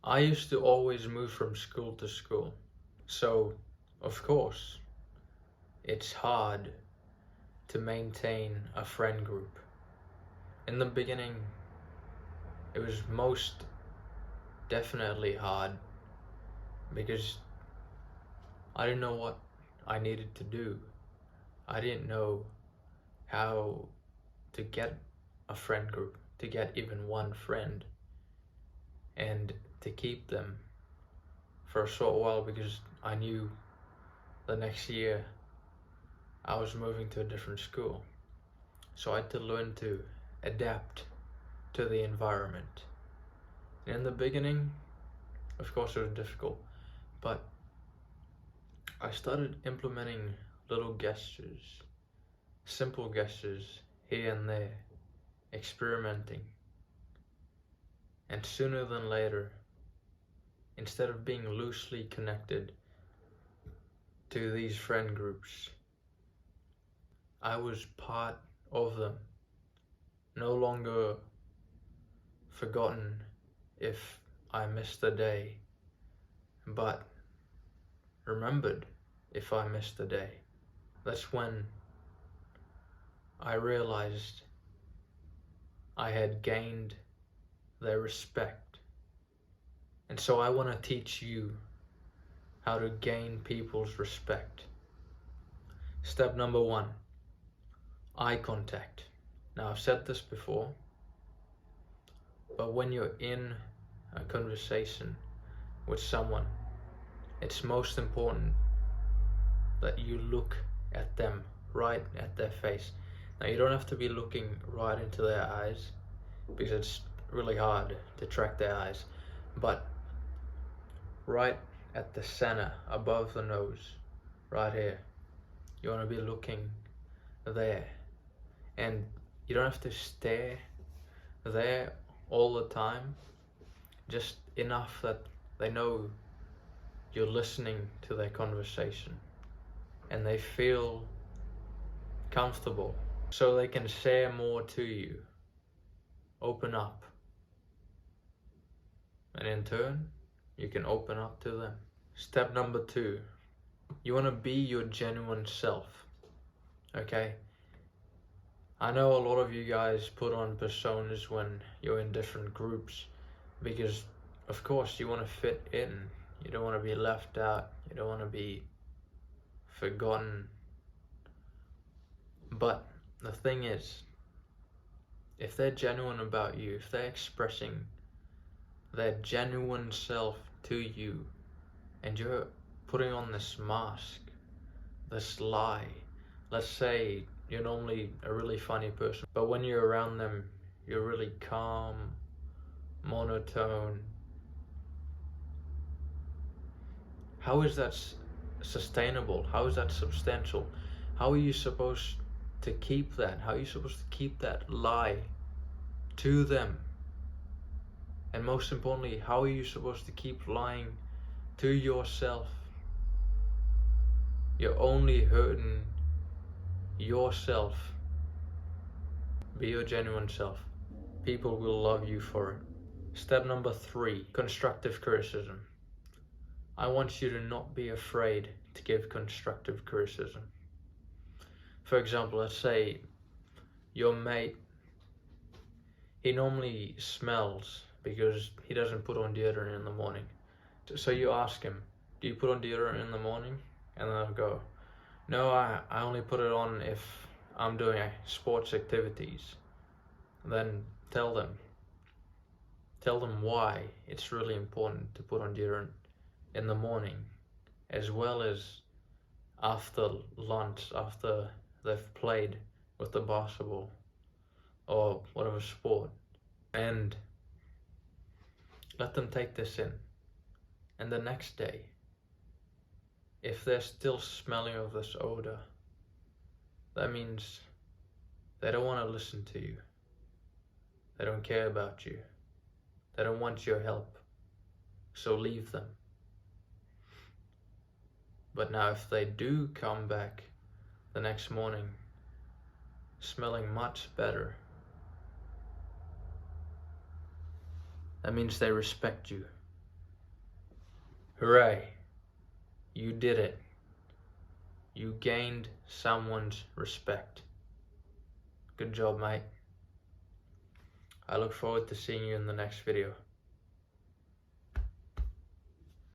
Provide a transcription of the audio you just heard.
I used to always move from school to school. So, of course, it's hard to maintain a friend group. In the beginning, it was most definitely hard because I didn't know what I needed to do. I didn't know how to get a friend group, to get even one friend, and to keep them for a short while because I knew the next year I was moving to a different school. So I had to learn to adapt to the environment. In the beginning, of course, it was difficult, but I started implementing little gestures, simple gestures here and there, experimenting. And sooner than later, instead of being loosely connected to these friend groups, I was part of them, no longer forgotten if I missed a day, but remembered if I missed a day. That's when I realized I had gained their respect. And so I want to teach you how to gain people's respect. Step number 1, eye contact. Now, I've said this before, but when you're in a conversation with someone, it's most important that you look at them, right at their face. Now, you don't have to be looking right into their eyes because it's really hard to track their eyes, but right at the center, above the nose, right here, you want to be looking there. And you don't have to stare there all the time, just enough that they know you're listening to their conversation and they feel comfortable so they can share more to you, open up, and in turn you can open up to them. Step number 2, you want to be your genuine self. Okay, I know a lot of you guys put on personas when you're in different groups because of course you want to fit in. You don't want to be left out, you don't want to be forgotten. But the thing is, if they're genuine about you, if they're expressing their genuine self to you, and you're putting on this mask, this lie, let's say you're normally a really funny person, but when you're around them, you're really calm, monotone. How is that sustainable? How is that substantial? How are you supposed to keep that? How are you supposed to keep that lie to them? And most importantly, how are you supposed to keep lying to yourself? You're only hurting yourself. Be your genuine self. People will love you for it. Step number 3, constructive criticism. I want you to not be afraid to give constructive criticism. For example, let's say your mate, he normally smells because he doesn't put on deodorant in the morning. So you ask him, do you put on deodorant in the morning? And they'll go, no, I only put it on if I'm doing sports activities. Then tell them why it's really important to put on deodorant in the morning, as well as after lunch, after they've played with the basketball or whatever sport, and let them take this in. And the next day, if they're still smelling of this odor, that means they don't want to listen to you. They don't care about you. They don't want your help. So leave them. But now if they do come back the next morning smelling much better, that means they respect you. Hooray! You did it. You gained someone's respect. Good job, mate. I look forward to seeing you in the next video.